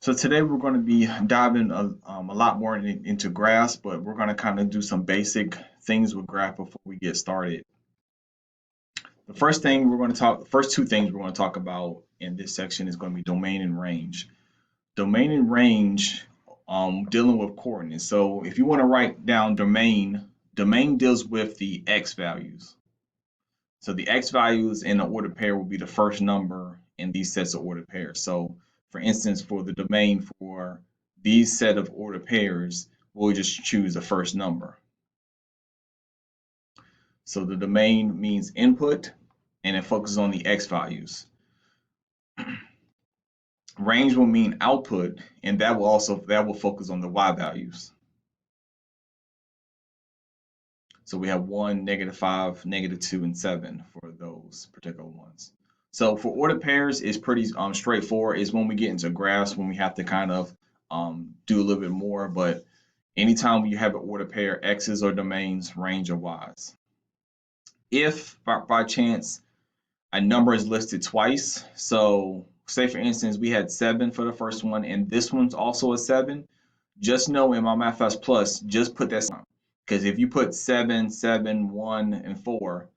So today we're going to be diving a lot more into graphs, but we're going to kind of do some basic things with graph before we get started. The first two things we're going to talk about in this section is going to be domain and range. Domain and range, dealing with coordinates. So if you want to write down domain, domain deals with the x values. So the x values in an ordered pair will be the first number in these sets of ordered pairs. So for instance, for the domain for these set of ordered pairs, we'll just choose the first number. So the domain means input and it focuses on the x values. Range will mean output and that will focus on the y values. So we have 1, -5, -2, and 7 for those particular ones. So for ordered pairs, it's pretty straightforward. It's when we get into graphs when we have to kind of do a little bit more. But anytime you have an ordered pair, x's or domains, range or y's. If by chance a number is listed twice, so say for instance we had 7 for the first one and this one's also a 7, just know in my MathFast Plus, just put that sign. Because if you put 7, 7, 1, and 4,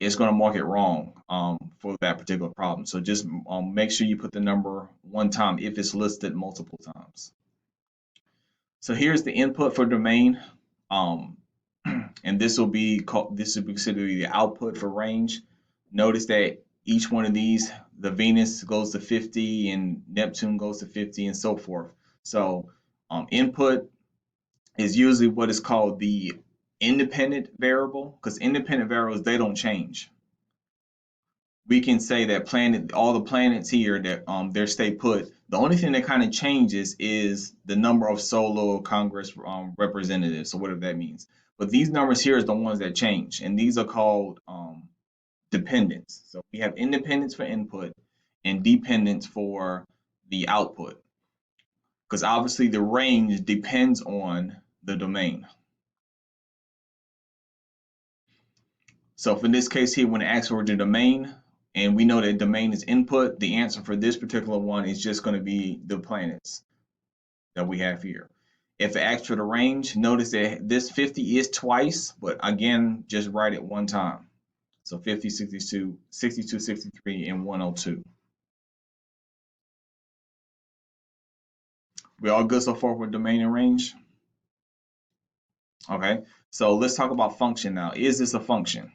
it's going to mark it wrong for that particular problem. So just make sure you put the number one time if it's listed multiple times. So here's the input for domain, um, and this will be considered the output for range. Notice that each one of these, the Venus goes to 50 and Neptune goes to 50 and so forth. So input is usually what is called the independent variable, because independent variables, they don't change. We can say that all the planets here that their stay put. The only thing that kind of changes is the number of solo Congress representatives, so whatever that means. But these numbers here is the ones that change, and these are called dependents. So we have independence for input and dependence for the output, because obviously the range depends on the domain. So for this case here, when it asks for the domain, and we know that domain is input, the answer for this particular one is just going to be the planets that we have here. If it asks for the range, notice that this 50 is twice, but again, just write it one time. So 50, 62, 62, 63, and 102. We all good so far with domain and range? Okay, so let's talk about function now. Is this a function?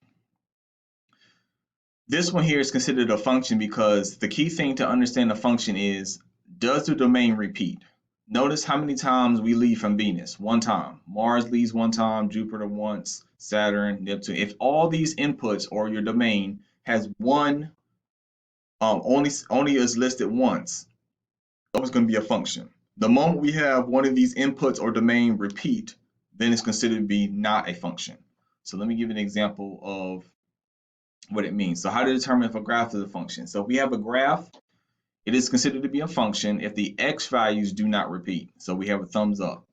This one here is considered a function because the key thing to understand a function is, does the domain repeat? Notice how many times we leave from Venus. One time. Mars leaves one time, Jupiter once, Saturn, Neptune. If all these inputs or your domain has one, only is listed once, it's going to be a function. The moment we have one of these inputs or domain repeat, then it's considered to be not a function. So let me give you an example of what it means. So how to determine if a graph is a function. So if we have a graph, it is considered to be a function if the x values do not repeat. So we have a thumbs up.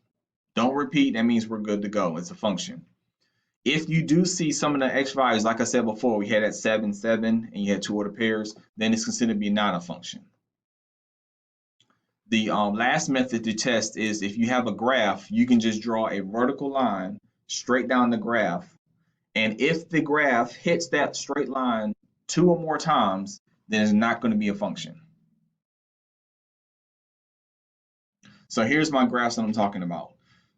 Don't repeat, that means we're good to go. It's a function. If you do see some of the x values, like I said before, we had at 7, 7, and you had two ordered pairs, then it's considered to be not a function. The last method to test is if you have a graph, you can just draw a vertical line straight down the graph. And if the graph hits that straight line 2 or more times, then it's not going to be a function. So here's my graphs that I'm talking about.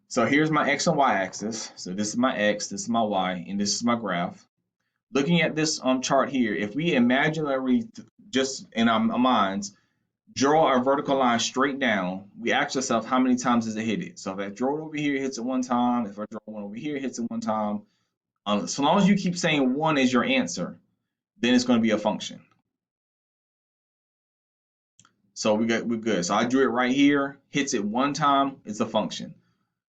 So here's my x and y axis. So this is my x, this is my y, and this is my graph. Looking at this chart here, if we imaginarily, just in our minds, draw a vertical line straight down, we ask ourselves how many times does it hit it. So if I draw it over here, it hits it one time. If I draw one over here, it hits it one time. So long as you keep saying 1 is your answer, then it's going to be a function. So we're good. So I drew it right here, hits it one time, it's a function.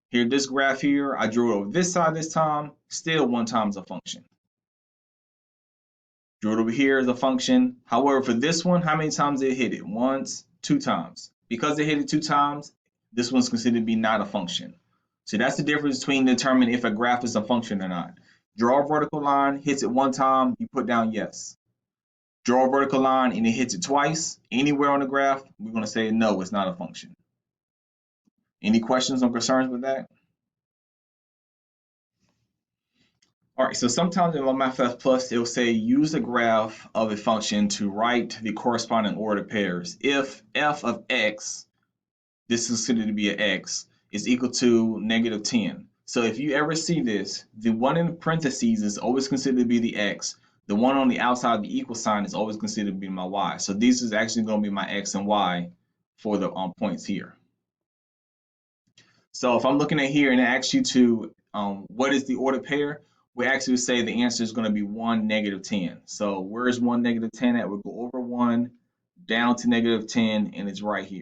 Here, this graph here, I drew it over this side this time, still one time is a function. Drew it over here as a function. However, for this one, how many times did it hit it? Once, 2 times. Because it hit it 2 times, this one's considered to be not a function. So that's the difference between determining if a graph is a function or not. Draw a vertical line, hits it one time, you put down yes. Draw a vertical line and it hits it twice, anywhere on the graph, we're going to say no, it's not a function. Any questions or concerns with that? All right, so sometimes in MyMathFest Plus, it'll say use a graph of a function to write the corresponding ordered pairs. If f of x, this is considered to be an x, is equal to -10. So if you ever see this, the one in parentheses is always considered to be the x. The one on the outside of the equal sign is always considered to be my y. So this is actually going to be my x and y for the points here. So if I'm looking at here and it asks you to, what is the ordered pair? We actually say the answer is going to be 1, -10. So where is 1, -10 at? We'll go over 1, down to -10, and it's right here.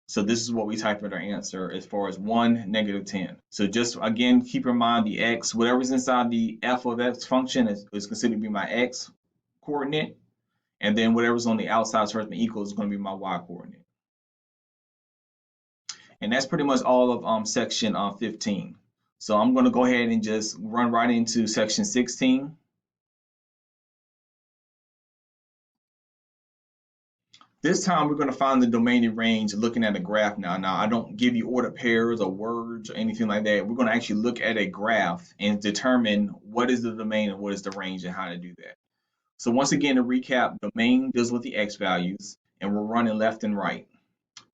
So this is what we type in our answer as far as 1, -10. So just again, keep in mind the x, whatever's inside the f of x function is considered to be my x coordinate. And then whatever's on the outside as far as my equal is going to be my y coordinate. And that's pretty much all of section 15. So I'm going to go ahead and just run right into section 16. This time we're going to find the domain and range looking at a graph now. Now I don't give you ordered pairs or words or anything like that. We're going to actually look at a graph and determine what is the domain and what is the range and how to do that. So once again, to recap, domain deals with the x values and we're running left and right.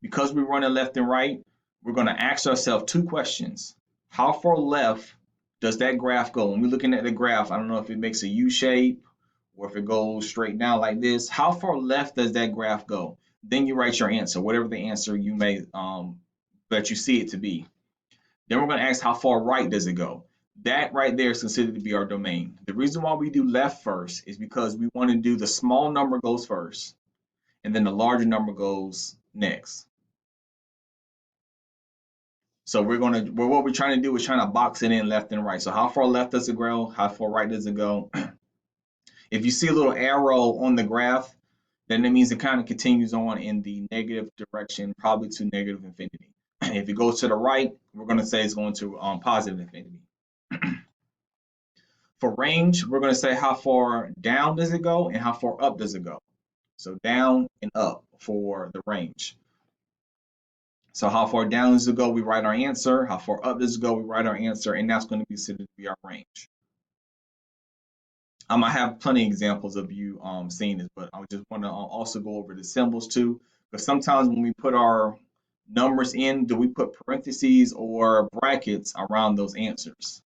Because we're running left and right, we're going to ask ourselves two questions. How far left does that graph go? When we're looking at the graph, I don't know if it makes a U shape or if it goes straight down like this. How far left does that graph go? Then you write your answer, whatever the answer you may that you see it to be. Then we're going to ask how far right does it go? That right there is considered to be our domain. The reason why we do left first is because we want to do the small number goes first, and then the larger number goes next. So what we're trying to do is trying to box it in left and right. So how far left does it go? How far right does it go? If you see a little arrow on the graph, then that means it kind of continues on in the negative direction, probably to negative infinity. If it goes to the right, we're going to say it's going to positive infinity. For range, we're going to say how far down does it go and how far up does it go. So down and up for the range. So how far down does it go? We write our answer. How far up does it go? We write our answer, and that's going to be considered to be our range. I have plenty of examples of you seeing this, but I just want to also go over the symbols too, because sometimes when we put our numbers in, do we put parentheses or brackets around those answers?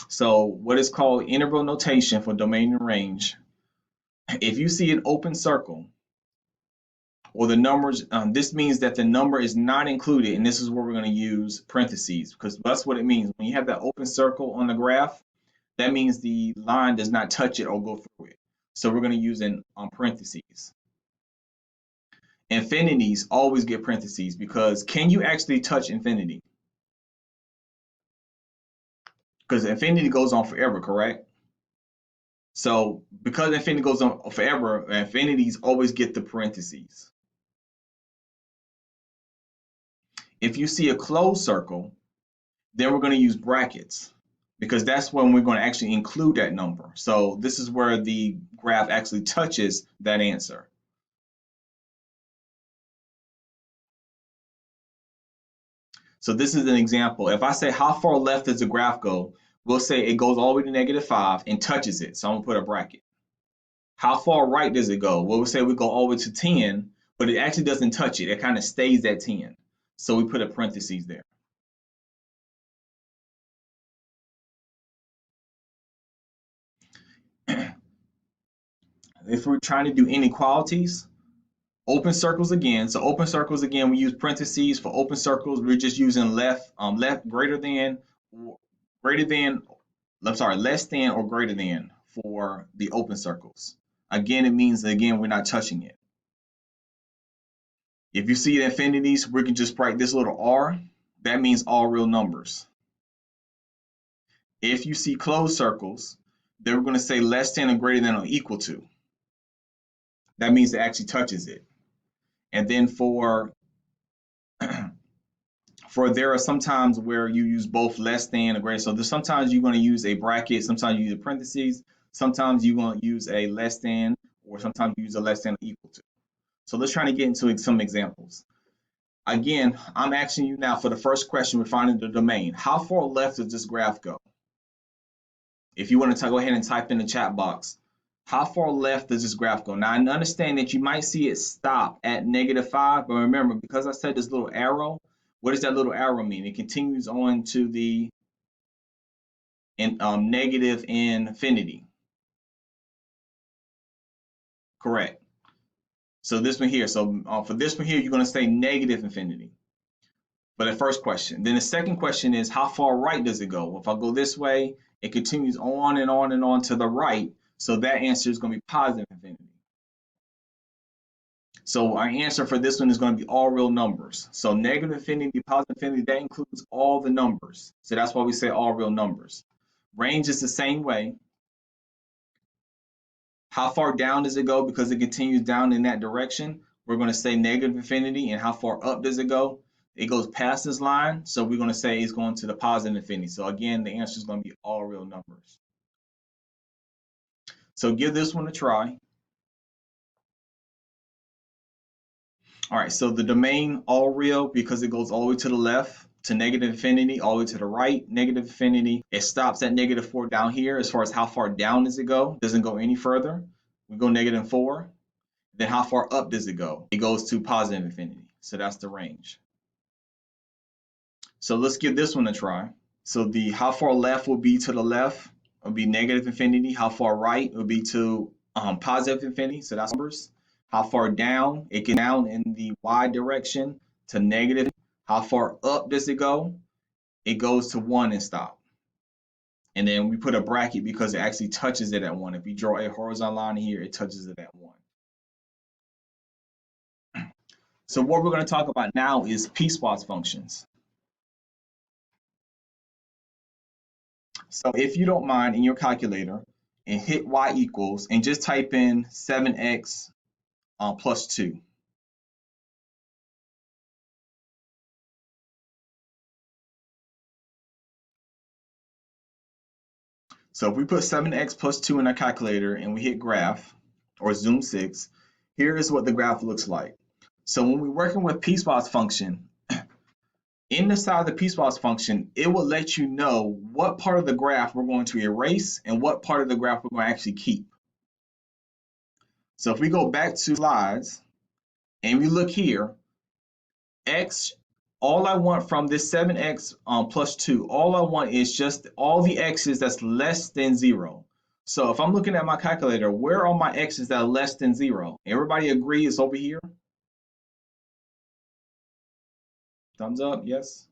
So what is called interval notation for domain and range, if you see an open circle, or the numbers, this means that the number is not included, and this is where we're going to use parentheses, because that's what it means. When you have that open circle on the graph, that means the line does not touch it or go through it. So we're going to use in parentheses. Infinities always get parentheses, because can you actually touch infinity? Because infinity goes on forever, correct? So because infinity goes on forever, infinities always get the parentheses. If you see a closed circle, then we're going to use brackets, because that's when we're going to actually include that number. So this is where the graph actually touches that answer. So this is an example. If I say how far left does the graph go, we'll say it goes all the way to -5 and touches it. So I'm going to put a bracket. How far right does it go? Well, we'll say we go all the way to 10, but it actually doesn't touch it. It kind of stays at 10. So we put a parentheses there. If we're trying to do inequalities, open circles again. So open circles again, we use parentheses. For open circles, we're just using left greater than, less than or greater than for the open circles. Again, it means again we're not touching it. If you see the infinities, we can just write this little r. That means all real numbers. If you see closed circles, then we're going to say less than or greater than or equal to. That means it actually touches it. And then for there are some times where you use both less than or greater. So there's sometimes you're going to use a bracket, sometimes you use a parentheses, sometimes you're going to use a less than, or sometimes you use a less than or equal to. So let's try to get into some examples. Again, I'm asking you now for the first question, we're finding the domain. How far left does this graph go? If you want to go ahead and type in the chat box, how far left does this graph go? Now, I understand that you might see it stop at -5, but remember, because I said this little arrow, what does that little arrow mean? It continues on to the negative infinity. Correct. So this one here, for this one here, you're going to say negative infinity for the first question. Then the second question is, how far right does it go? Well, if I go this way, it continues on and on and on to the right. So that answer is going to be positive infinity. So our answer for this one is going to be all real numbers. So negative infinity, positive infinity, that includes all the numbers. So that's why we say all real numbers. Range is the same way. How far down does it go? Because it continues down in that direction, we're going to say negative infinity. And how far up does it go? It goes past this line, so we're going to say it's going to the positive infinity. So again, the answer is going to be all real numbers. So give this one a try. All right, so the domain all real because it goes all the way to the left to negative infinity, all the way to the right, negative infinity. It stops at -4 down here as far as how far down does it go. Doesn't go any further. We go -4. Then how far up does it go? It goes to positive infinity. So that's the range. So let's give this one a try. So the how far left will be to the left will be negative infinity. How far right will be to positive infinity. So that's numbers. How far down? It can down in the y direction to negative. How far up does it go? It goes to 1 and stop. And then we put a bracket because it actually touches it at 1. If you draw a horizontal line here, it touches it at 1. So what we're going to talk about now is piecewise functions. So if you don't mind in your calculator and hit y equals and just type in 7x plus 2. So if we put 7x plus 2 in our calculator and we hit graph or zoom 6, here is what the graph looks like. So when we're working with piecewise function, in the side of the piecewise function, it will let you know what part of the graph we're going to erase and what part of the graph we're going to actually keep. So if we go back to slides and we look here, x, all I want from this 7x plus 2, all I want is just all the x's that's less than 0. So if I'm looking at my calculator, where are my x's that are less than 0? Everybody agree it's over here? Thumbs up, yes?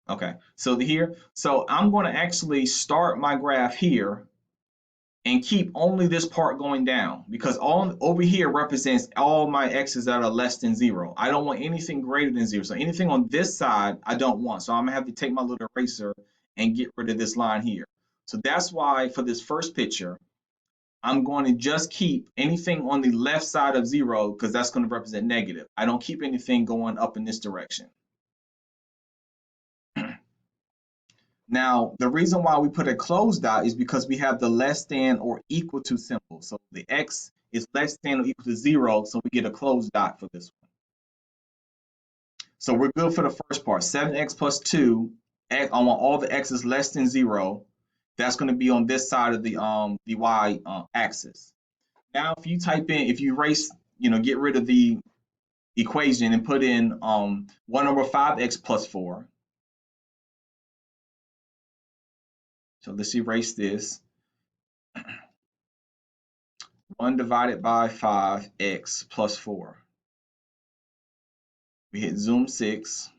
Okay, so here, so I'm going to actually start my graph here and keep only this part going down because all over here represents all my x's that are less than 0. I don't want anything greater than 0. So anything on this side, I don't want. So I'm gonna have to take my little eraser and get rid of this line here. So that's why for this first picture, I'm going to just keep anything on the left side of 0 because that's going to represent negative. I don't keep anything going up in this direction. Now, the reason why we put a closed dot is because we have the less than or equal to symbol. So the x is less than or equal to 0, so we get a closed dot for this one. So we're good for the first part. 7x plus 2, I want all the x's less than 0. That's going to be on this side of the y axis. Now, if you type in, if you erase, get rid of the equation and put in 1 over 5x plus 4. So let's erase this. 1 divided by 5x plus 4. We hit zoom 6.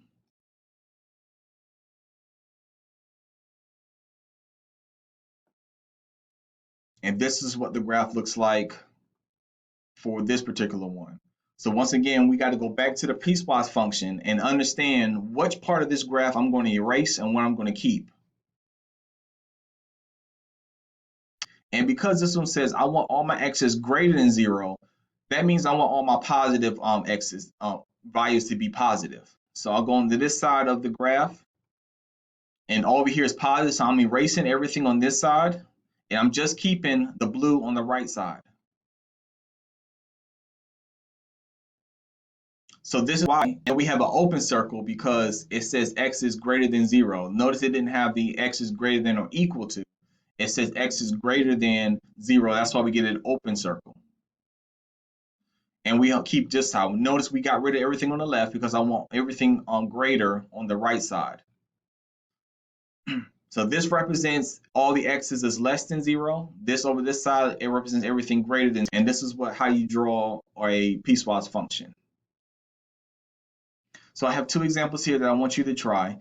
And this is what the graph looks like for this particular one. So once again, we got to go back to the piecewise function and understand which part of this graph I'm going to erase and what I'm going to keep. And because this one says I want all my x's greater than 0, that means I want all my positive x's values to be positive. So I'll go on to this side of the graph, and over here is positive, so I'm erasing everything on this side, and I'm just keeping the blue on the right side. So this is why, and we have an open circle because it says x is greater than 0. Notice it didn't have the x is greater than or equal to. It says x is greater than 0. That's why we get an open circle. And we keep this how. Notice we got rid of everything on the left because I want everything on greater on the right side. So this represents all the x's is less than 0. This over this side, it represents everything greater than. And this is how you draw a piecewise function. So I have two examples here that I want you to try.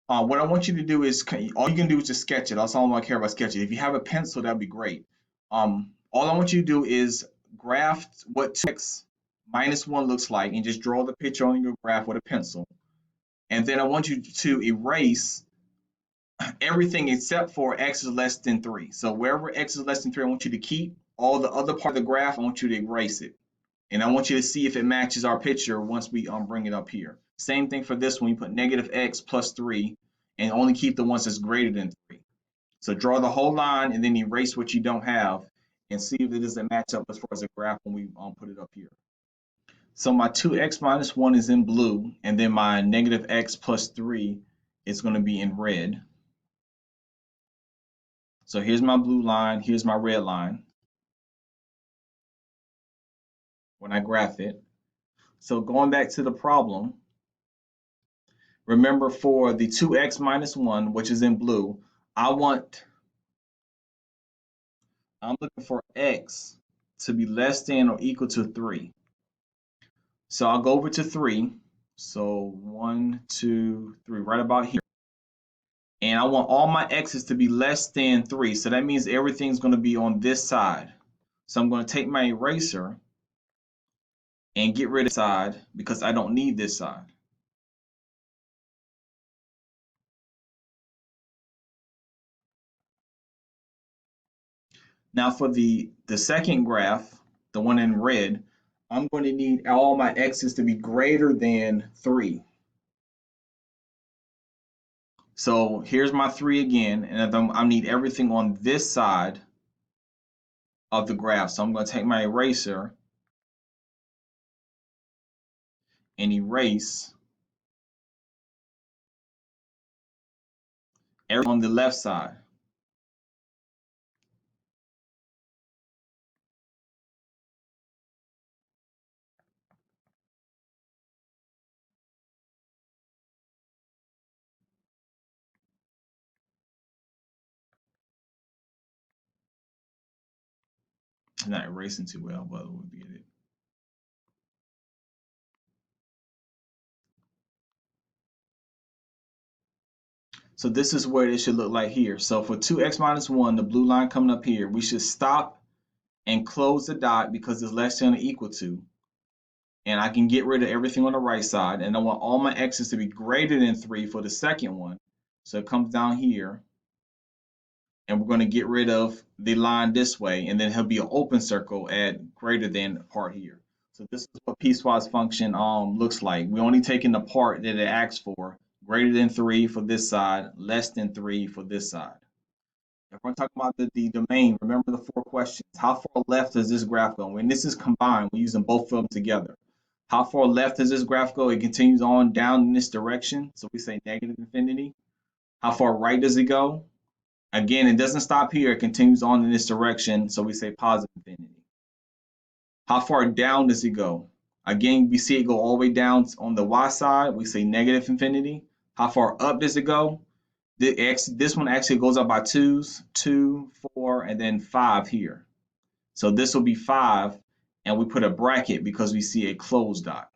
What I want you to do is, all you can do is just sketch it. That's all I care about, sketch it. If you have a pencil, that'd be great. All I want you to do is graph what 2x minus 1 looks like and just draw the picture on your graph with a pencil. And then I want you to erase everything except for x is less than 3. So wherever x is less than 3, I want you to keep. All the other part of the graph, I want you to erase it. And I want you to see if it matches our picture once we bring it up here. Same thing for this one. You put negative x plus 3 and only keep the ones that's greater than 3. So draw the whole line and then erase what you don't have and see if it doesn't match up as far as the graph when we put it up here. So my 2x minus 1 is in blue, and then my negative x plus 3 is going to be in red. So here's my blue line, here's my red line when I graph it. So going back to the problem, remember for the 2x minus 1, which is in blue, I'm looking for x to be less than or equal to 3. So I'll go over to 3. So 1, 2, 3, right about here. And I want all my x's to be less than 3. So that means everything's going to be on this side. So I'm going to take my eraser and get rid of this side because I don't need this side. Now for the second graph, the one in red, I'm going to need all my x's to be greater than 3. So here's my 3 again, and I need everything on this side of the graph. So I'm going to take my eraser and erase everything on the left side. It's not erasing too well, but it would be it. So this is what it should look like here. So for 2x minus 1, the blue line coming up here, we should stop and close the dot because it's less than or equal to. And I can get rid of everything on the right side. And I want all my x's to be greater than 3 for the second one. So it comes down here. And we're going to get rid of the line this way. And then it'll be an open circle at greater than part here. So this is what piecewise function looks like. We're only taking the part that it asks for. Greater than 3 for this side, less than 3 for this side. If we're talking about the domain, remember the 4 questions. How far left does this graph go? When this is combined, we're using both of them together. How far left does this graph go? It continues on down in this direction. So we say negative infinity. How far right does it go? Again, it doesn't stop here. It continues on in this direction. So we say positive infinity. How far down does it go? Again, we see it go all the way down on the y side. We say negative infinity. How far up does it go? This one actually goes up by 2s, 2, 4, and then 5 here. So this will be 5, and we put a bracket because we see a closed dot.